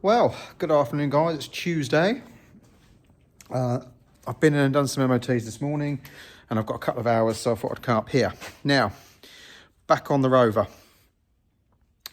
Well, good afternoon guys, it's Tuesday. I've been in and done some MOTs this morning and I've got a couple of hours, so I thought I'd come up here. Now, back on the Rover.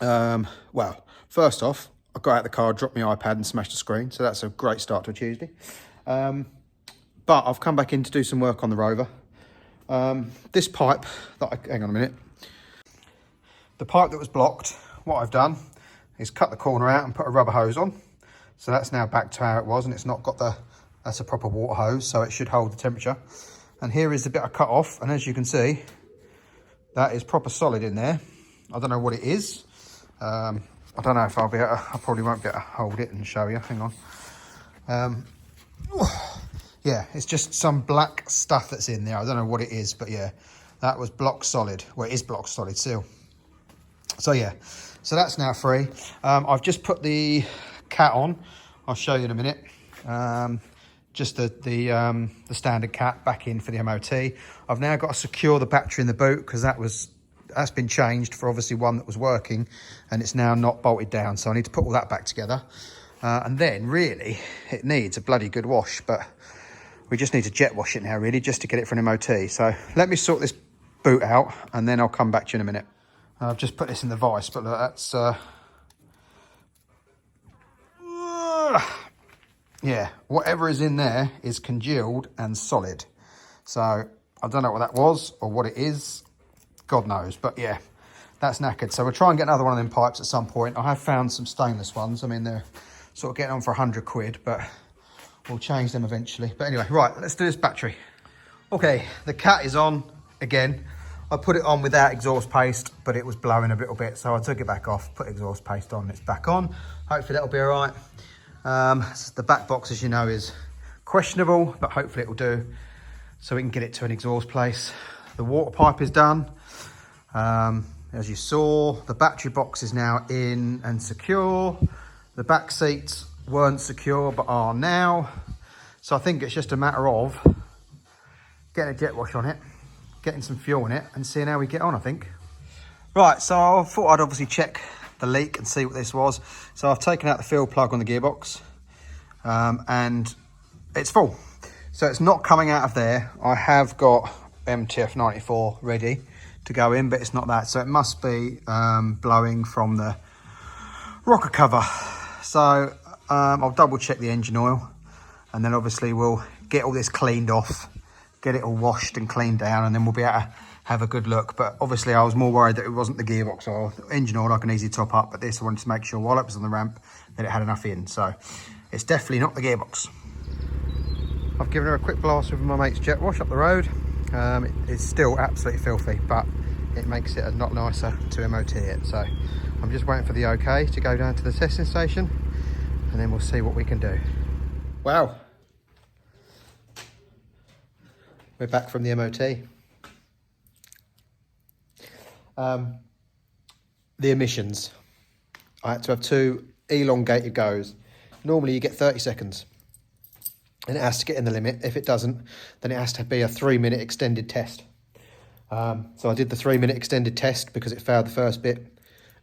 Well, first off, I got out of the car, dropped my iPad and smashed the screen, so that's a great start to a Tuesday. But I've come back in to do some work on the Rover. This pipe, hang on a minute. The pipe that was blocked, what I've done is cut the corner out and put a rubber hose on. So that's now back to how it was, and it's not got that's a proper water hose, so it should hold the temperature. And here is the bit I cut off, and as you can see, that is proper solid in there. I don't know what it is. I don't know if I'll be able to, I probably won't be able to hold it and show you, hang on. Yeah, it's just some black stuff that's in there. I don't know what it is, but yeah, that was block solid. Well, it is block solid still. So yeah, so that's now free. I've just put the cat on. I'll show you in a minute. Just the standard cat back in for the MOT. I've now got to secure the battery in the boot because that's been changed for obviously one that was working and it's now not bolted down. So I need to put all that back together. And then really it needs a bloody good wash, but we just need to jet wash it now really just to get it for an MOT. So let me sort this boot out and then I'll come back to you in a minute. I've just put this in the vise, but look, that's yeah, whatever is in there is congealed and solid. So I don't know what that was or what it is, God knows, but yeah, that's knackered. So we'll try and get another one of them pipes at some point. I have found some stainless ones. I mean, they're sort of getting on for 100 quid, but we'll change them eventually. But anyway, right, let's do this battery. Okay, the cat is on again. I put it on without exhaust paste, but it was blowing a little bit, so I took it back off, put exhaust paste on, it's back on. Hopefully that'll be all right. The back box, as you know, is questionable, but hopefully it will do, so we can get it to an exhaust place. The water pipe is done. As you saw, the battery box is now in and secure. The back seats weren't secure, but are now. So I think it's just a matter of getting a jet wash on it, getting some fuel in it and seeing how we get on, I think. Right, so I thought I'd obviously check the leak and see what this was. So I've taken out the fuel plug on the gearbox and it's full. So it's not coming out of there. I have got MTF94 ready to go in, but it's not that. So it must be blowing from the rocker cover. So I'll double check the engine oil and then obviously we'll get all this cleaned off, get it all washed and cleaned down, and then we'll be able to have a good look. But obviously I was more worried that it wasn't the gearbox oil. Engine oil I can easily top up, but this I wanted to make sure while it was on the ramp that it had enough in. So it's definitely not the gearbox. I've given her a quick blast with my mate's jet wash up the road. It's still absolutely filthy, but it makes it a lot nicer to MOT it. So I'm just waiting for the okay to go down to the testing station and then we'll see what we can do. Wow. We're back from the MOT. The emissions. I had to have 2 elongated goes. Normally you get 30 seconds and it has to get in the limit. If it doesn't, then it has to be a 3-minute extended test. So I did the 3-minute extended test because it failed the first bit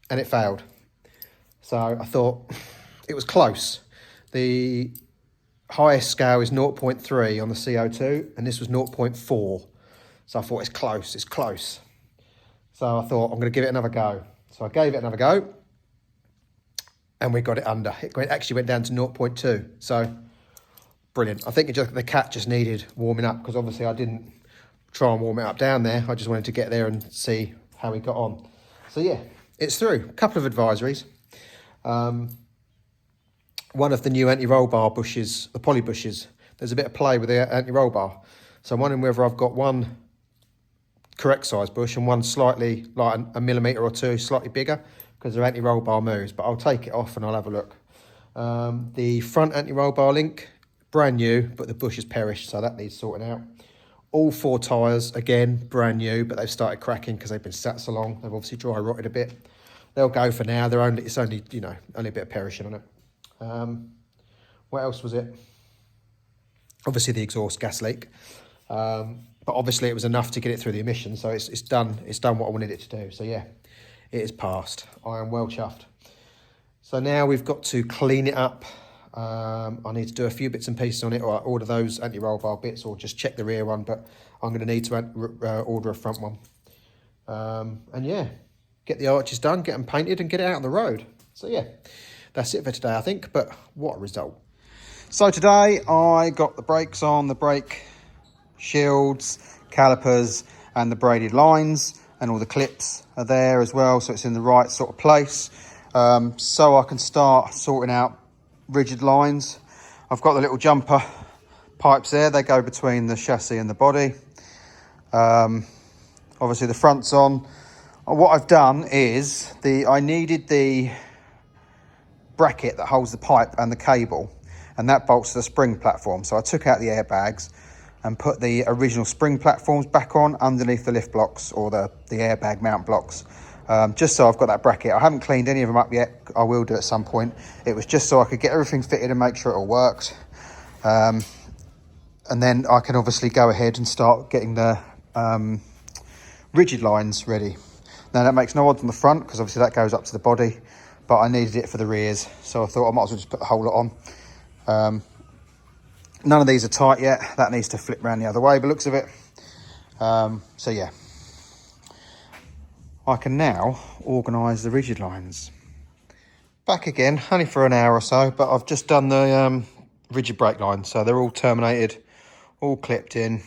and it failed. So I thought it was close. The highest scale is 0.3 on the CO2 and this was 0.4. So I thought it's close, it's close. So I thought I'm going to give it another go. So I gave it another go and we got it under. It actually went down to 0.2. So brilliant. I think the cat just needed warming up because obviously I didn't try and warm it up down there. I just wanted to get there and see how we got on. So yeah, it's through. A couple of advisories. One of the new anti-roll bar bushes, the poly bushes, there's a bit of play with the anti-roll bar. So I'm wondering whether I've got one correct size bush and one slightly, like a millimetre or two, slightly bigger, because the anti-roll bar moves, but I'll take it off and I'll have a look. The front anti-roll bar link, brand new, but the bush has perished, so that needs sorting out. All 4 tyres, again, brand new, but they've started cracking because they've been sat so long. They've obviously dry rotted a bit. They'll go for now. It's only, you know, only a bit of perishing on it. What else was it? Obviously the exhaust gas leak. But obviously it was enough to get it through the emissions, so it's done what I wanted it to do. So yeah, it is passed. I am well chuffed. So now we've got to clean it up. I need to do a few bits and pieces on it, or order those anti-roll bar bits, or just check the rear one, but I'm going to need to order a front one. And yeah, get the arches done, get them painted and get it out on the road. So yeah, that's it for today, I think, but what a result. So today I got the brakes on, the brake shields, calipers and the braided lines, and all the clips are there as well, so it's in the right sort of place. So I can start sorting out rigid lines. I've got the little jumper pipes there, they go between the chassis and the body. Obviously the front's on. What I've done is I needed the bracket that holds the pipe and the cable, and that bolts to the spring platform. So I took out the airbags and put the original spring platforms back on underneath the lift blocks, or the airbag mount blocks, just so I've got that bracket. I haven't cleaned any of them up yet. I will do at some point. It was just so I could get everything fitted and make sure it all worked. And then I can obviously go ahead and start getting the rigid lines ready. Now that makes no odds on the front, because obviously that goes up to the body, but I needed it for the rears, so I thought I might as well just put the whole lot on. None of these are tight yet. That needs to flip around the other way by the looks of it. So yeah, I can now organise the rigid lines. Back again, only for an hour or so, but I've just done the rigid brake lines, so they're all terminated, all clipped in.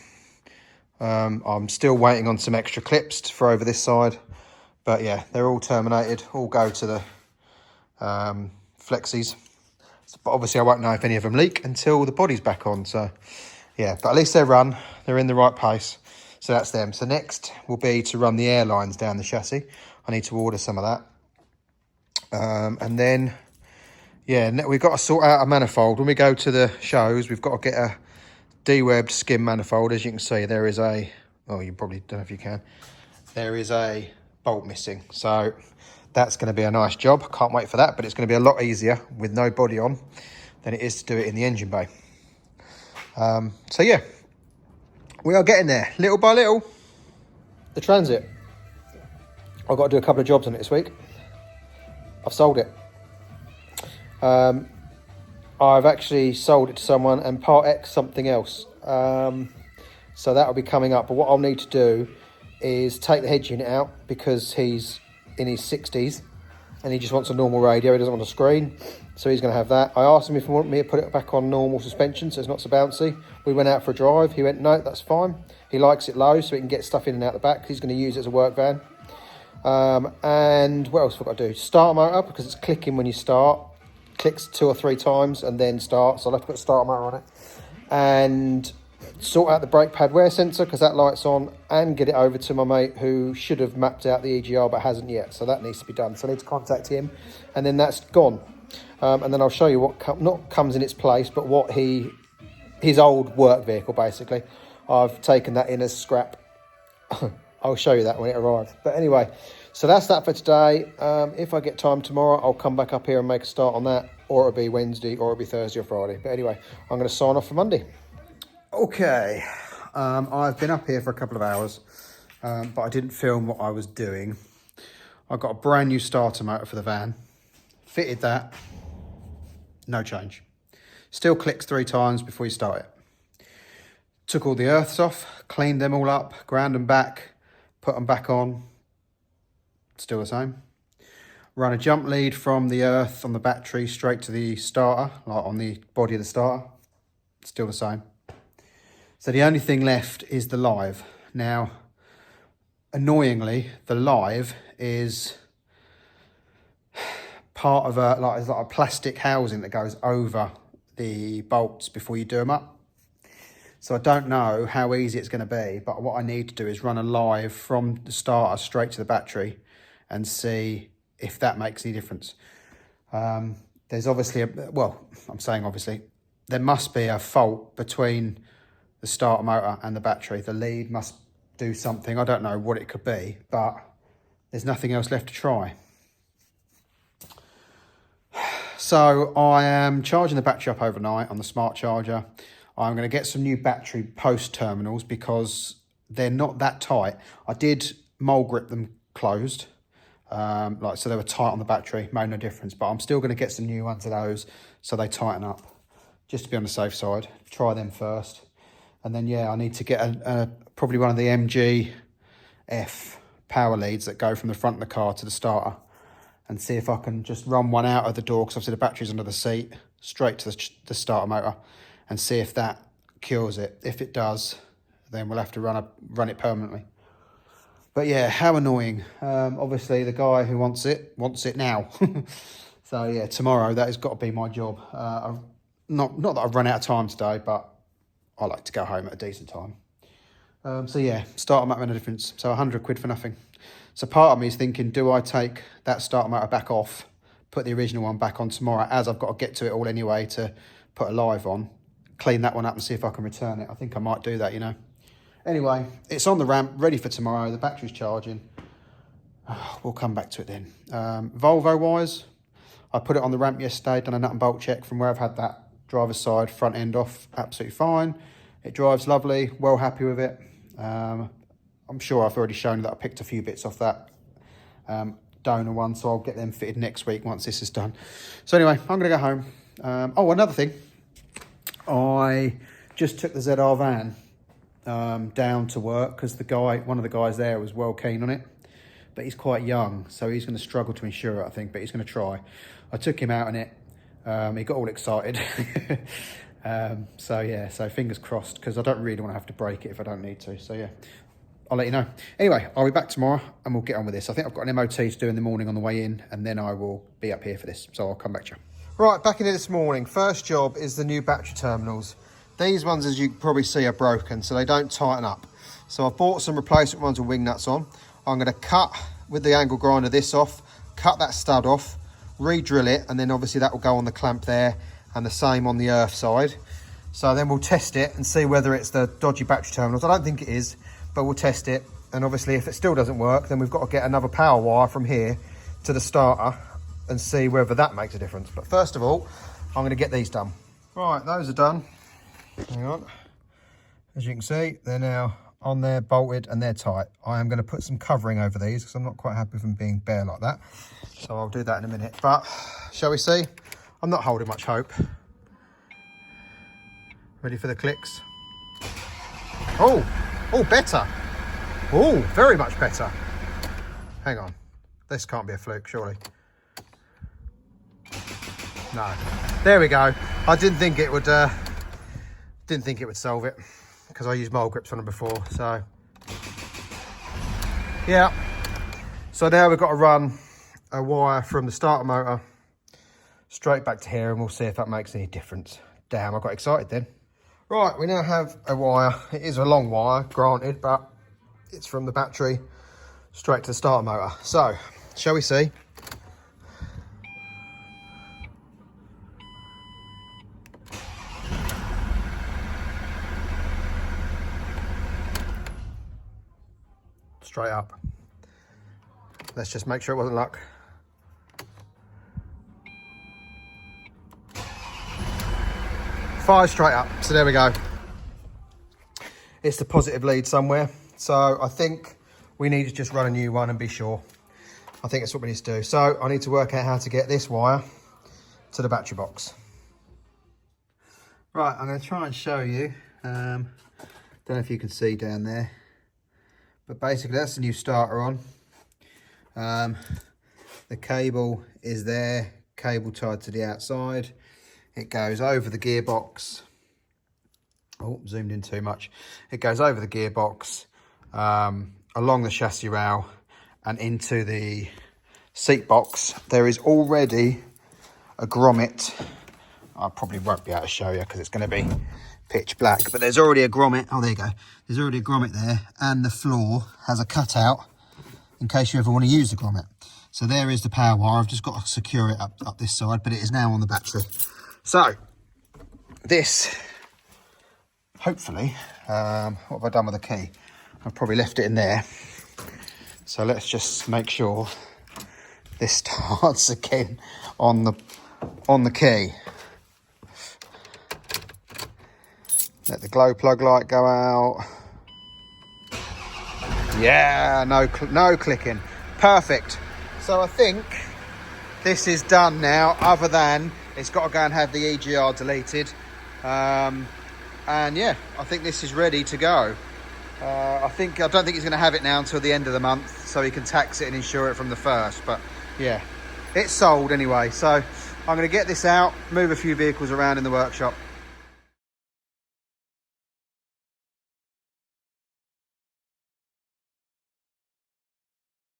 I'm still waiting on some extra clips for over this side, but yeah, they're all terminated, all go to the flexies. But obviously I won't know if any of them leak until the body's back on. So yeah, but at least they're run, they're in the right place. So that's them. So next will be to run the air lines down the chassis. I need to order some of that. And then, yeah, we've got to sort out a manifold. When we go to the shows, we've got to get a de-webbed skim manifold. As you can see, there is a, oh, you probably don't know if you can, there is a bolt missing. So that's going to be a nice job. Can't wait for that, but it's going to be a lot easier with no body on than it is to do it in the engine bay. So yeah, we are getting there little by little. The Transit, I've got to do a couple of jobs on it this week. I've sold it. I've actually sold it to someone and part X something else. So that'll be coming up. But what I'll need to do is take the head unit out, because he's in his 60s and he just wants a normal radio. He doesn't want a screen, so he's going to have that. I asked him if he wanted me to put it back on normal suspension so it's not so bouncy. We went out for a drive. He went, no, that's fine. He likes it low so he can get stuff in and out the back. He's going to use it as a work van. And what else have I got to do? Start motor, because it's clicking when you start. Clicks 2 or 3 times and then starts. So I'll have to put a start motor on it. And sort out the brake pad wear sensor, because that light's on, and get it over to my mate who should have mapped out the EGR but hasn't yet. So that needs to be done. So I need to contact him, and then that's gone. And then I'll show you what not comes in its place, but what his old work vehicle, basically. I've taken that in as scrap. I'll show you that when it arrives. But anyway, so that's that for today. If I get time tomorrow, I'll come back up here and make a start on that, or it'll be Wednesday, or it'll be Thursday or Friday. But anyway, I'm going to sign off for Monday. Okay, I've been up here for a couple of hours, but I didn't film what I was doing. I got a brand new starter motor for the van, fitted that, no change. Still clicks 3 times before you start it. Took all the earths off, cleaned them all up, ground them back, put them back on, still the same. Run a jump lead from the earth on the battery straight to the starter, like on the body of the starter, still the same. So the only thing left is the live. Now, annoyingly, the live is part of it's like a plastic housing that goes over the bolts before you do them up. So I don't know how easy it's going to be, but what I need to do is run a live from the starter straight to the battery and see if that makes any difference. There's obviously I'm saying obviously, there must be a fault between the starter motor and the battery. The lead must do something. I don't know what it could be, but there's nothing else left to try. So I am charging the battery up overnight on the smart charger. I'm going to get some new battery post terminals because they're not that tight. I did mole grip them closed, So they were tight on the battery, made no difference. But I'm still going to get some new ones of those so they tighten up, just to be on the safe side. Try them first. And then, yeah, I need to get probably one of the MGF power leads that go from the front of the car to the starter, and see if I can just run one out of the door, because obviously the battery's under the seat, straight to the starter motor, and see if that cures it. If it does, then we'll have to run it permanently. But yeah, how annoying. Obviously the guy who wants it now. So yeah, tomorrow that has got to be my job. Not that I've run out of time today, but I like to go home at a decent time. So yeah, starter motor made a difference. So 100 quid for nothing. So part of me is thinking, do I take that starter motor back off, put the original one back on tomorrow, as I've got to get to it all anyway to put a live on, clean that one up and see if I can return it. I think I might do that, you know. Anyway, it's on the ramp, ready for tomorrow. The battery's charging. We'll come back to it then. Volvo-wise, I put it on the ramp yesterday, done a nut and bolt check from where I've had that driver's side front end off, absolutely fine. It drives lovely, well happy with it. I'm sure I've already shown that I picked a few bits off that donor one, so I'll get them fitted next week once this is done. So anyway, I'm going to go home. Another thing. I just took the ZR van down to work, because one of the guys there was well keen on it, but he's quite young, so he's going to struggle to insure it, I think, but he's going to try. I took him out in it. He got all excited. So yeah, so fingers crossed, because I don't really want to have to break it if I don't need to. So yeah, I'll let you know. Anyway, I'll be back tomorrow and we'll get on with this. I think I've got an MOT to do in the morning on the way in, and then I will be up here for this. So I'll come back to you. Right, back in here this morning. First job is the new battery terminals. These ones, as you can probably see, are broken, so they don't tighten up. So I've bought some replacement ones with wing nuts on. I'm going to cut, with the angle grinder, this off, cut that stud off, re-drill it, and then obviously that will go on the clamp there, and the same on the earth side. So then we'll test it and see whether it's the dodgy battery terminals. I don't think it is, but we'll test it. And obviously if it still doesn't work, then we've got to get another power wire from here to the starter and see whether that makes a difference. But first of all, I'm going to get these done. Right, those are done. Hang on. As you can see, they're now on there, bolted, and they're tight. I am going to put some covering over these because I'm not quite happy with them being bare like that. So I'll do that in a minute. But shall we see? I'm not holding much hope. Ready for the clicks? Oh, better. Oh, very much better. Hang on. This can't be a fluke, surely. No. There we go. I didn't think it would solve it, because I used mold grips on them before. So yeah. So now we've got to run a wire from the starter motor straight back to here, and we'll see if that makes any difference. Damn, I got excited then. Right, we now have a wire. It is a long wire, granted, but it's from the battery straight to the starter motor. So, shall we see? Straight up. Let's just make sure it wasn't luck. Fire straight up. So there we go. It's the positive lead somewhere. So I think we need to just run a new one and be sure. I think that's what we need to do. So I need to work out how to get this wire to the battery box. Right, I'm going to try and show you. Don't know if you can see down there, but basically that's the new starter on. The cable is there, cable tied to the outside. It goes over the gearbox. Oh, zoomed in too much. It goes over the gearbox, along the chassis rail and into the seat box. There is already a grommet. I probably won't be able to show you because it's going to be pitch black, but there's already a grommet. Oh, there you go. There's already a grommet there, and the floor has a cutout in case you ever want to use the grommet. So there is the power wire. I've just got to secure it up this side, but it is now on the battery. So this, hopefully, what have I done with the key? I've probably left it in there. So let's just make sure this starts again on the key. Let the glow plug light go out. Yeah, no clicking. Perfect. So I think this is done now, other than it's got to go and have the EGR deleted. And yeah, I think this is ready to go. I don't think he's going to have it now until the end of the month, so he can tax it and insure it from the 1st. But yeah, it's sold anyway. So I'm going to get this out, move a few vehicles around in the workshop,